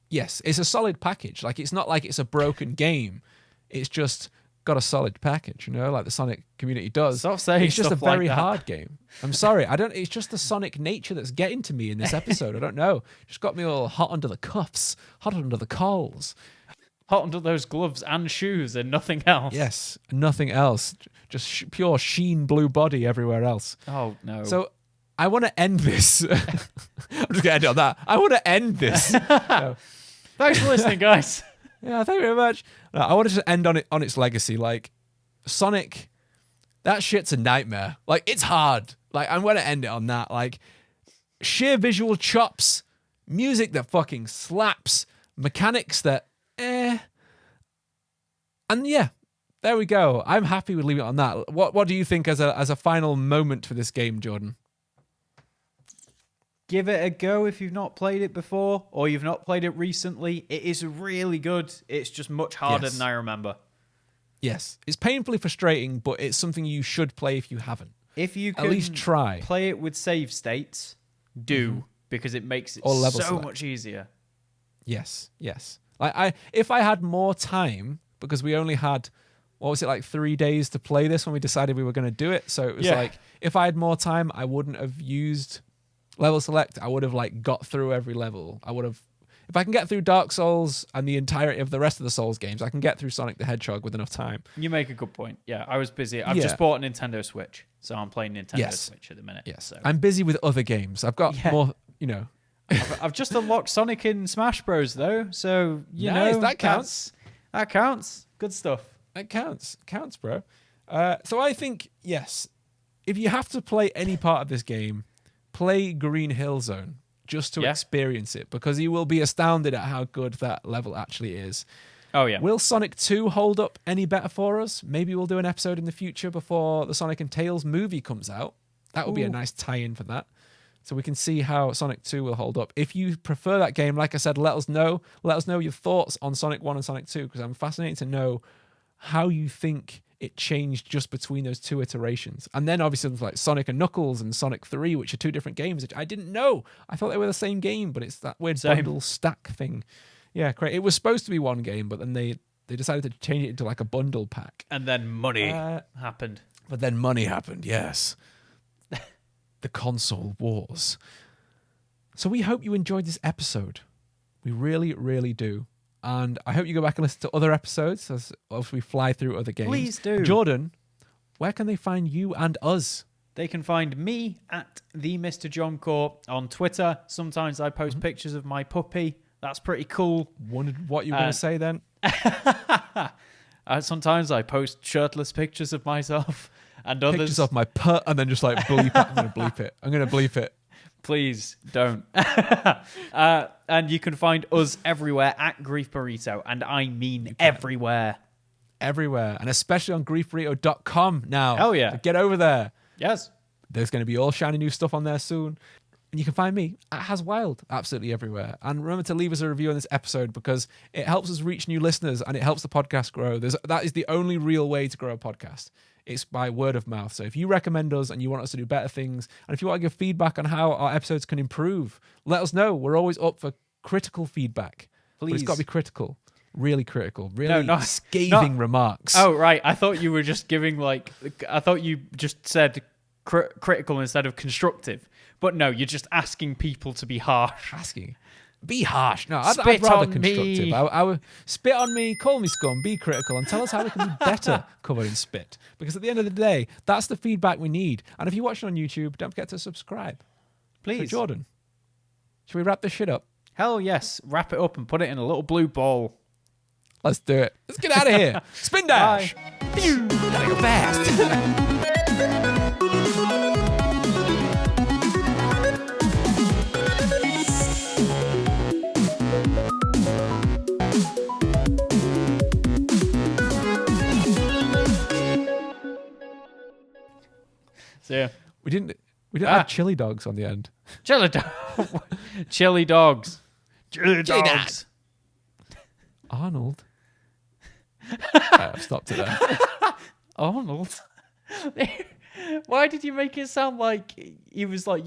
Yes, it's a solid package. Like, it's not like it's a broken game. It's just got a solid package, like the Sonic community does. Stop saying it's just a stuff like very that. hard game. I'm sorry. It's just the Sonic nature that's getting to me in this episode. I don't know. Just got me all hot under the cuffs, hot under the coals. Hot under those gloves and shoes and nothing else. Yes, nothing else. Just pure sheen blue body everywhere else. Oh, no. So I want to end this. I'm just going to end it on that. I want to end this. So, thanks for listening, guys. yeah, thank you very much. No, I want to just end on its legacy. Like, Sonic, that shit's a nightmare. Like, it's hard. Like, I'm going to end it on that. Like, sheer visual chops, music that fucking slaps, mechanics that and yeah, there we go. I'm happy with leaving it on that. What do you think as a final moment for this game, Jordan? Give it a go if you've not played it before or you've not played it recently. It is really good. It's just much harder than I remember. Yes, it's painfully frustrating, but it's something you should play if you haven't. If you can at least try. Play it with save states, because it makes it so much easier. Yes. Like, if I had more time, because we only had, what was it, like 3 days to play this when we decided we were going to do it. So it was like, if I had more time, I wouldn't have used level select. I would have like got through every level. I would have, if I can get through Dark Souls and the entirety of the rest of the Souls games, I can get through Sonic the Hedgehog with enough time. You make a good point. Yeah, I was busy. I've just bought a Nintendo Switch, so I'm playing Nintendo Switch at the minute. Yes, so. I'm busy with other games. I've got more, I've just unlocked Sonic in Smash Bros. Though, so you know that counts. That counts. Good stuff. It counts, bro. So I think if you have to play any part of this game, play Green Hill Zone. just to experience it, because you will be astounded at how good that level actually is. Oh, yeah. Will Sonic 2 hold up any better for us? Maybe we'll do an episode in the future before the Sonic and Tails movie comes out. That would be a nice tie-in for that. So we can see how Sonic 2 will hold up. If you prefer that game, like I said, let us know. Let us know your thoughts on Sonic 1 and Sonic 2, because I'm fascinated to know how you think it changed just between those two iterations. And then obviously like Sonic and Knuckles and Sonic 3, which are two different games, which I didn't know. I thought they were the same game, but it's that weird bundle stack thing. Yeah, great. It was supposed to be one game, but then they decided to change it into like a bundle pack. And then money happened. But then money happened, yes. The console wars. So we hope you enjoyed this episode. We really, really do. And I hope you go back and listen to other episodes as we fly through other games. Please do. Jordan, where can they find you and us? They can find me at the Mr. John Core on Twitter. Sometimes I post pictures of my puppy. That's pretty cool. Wondered what you were going to say then. Sometimes I post shirtless pictures of myself and others. Pictures of my put and then just like bleep it. I'm going to bleep it. I'm going to bleep it. Please don't. And you can find us everywhere at Grief Burrito, and I mean everywhere. Everywhere, and especially on griefburrito.com now. Hell yeah. So get over there. Yes. There's going to be all shiny new stuff on there soon. And you can find me at Hazz Wild absolutely everywhere. And remember to leave us a review on this episode, because it helps us reach new listeners and it helps the podcast grow. That is the only real way to grow a podcast. It's by word of mouth. So if you recommend us and you want us to do better things, and if you want to give feedback on how our episodes can improve, let us know. We're always up for critical feedback. Please. But it's got to be critical. Really critical. Really scathing remarks. Oh, right. I thought you were just giving I thought you just said critical instead of constructive. But no, you're just asking people to be harsh. Be harsh. No, I'd rather constructive. I would spit on me, call me scum, be critical, and tell us how we can be better covered in spit. Because at the end of the day, that's the feedback we need. And if you're watching on YouTube, don't forget to subscribe. Please. So Jordan, should we wrap this shit up? Hell yes. Wrap it up and put it in a little blue ball. Let's do it. Let's get out of here. Spin dash. Gotta go fast. Yeah. We didn't have chili dogs on the end. Chili dogs. Chili dogs. Arnold. I've stopped it there. Arnold. Why did you make it sound like he was like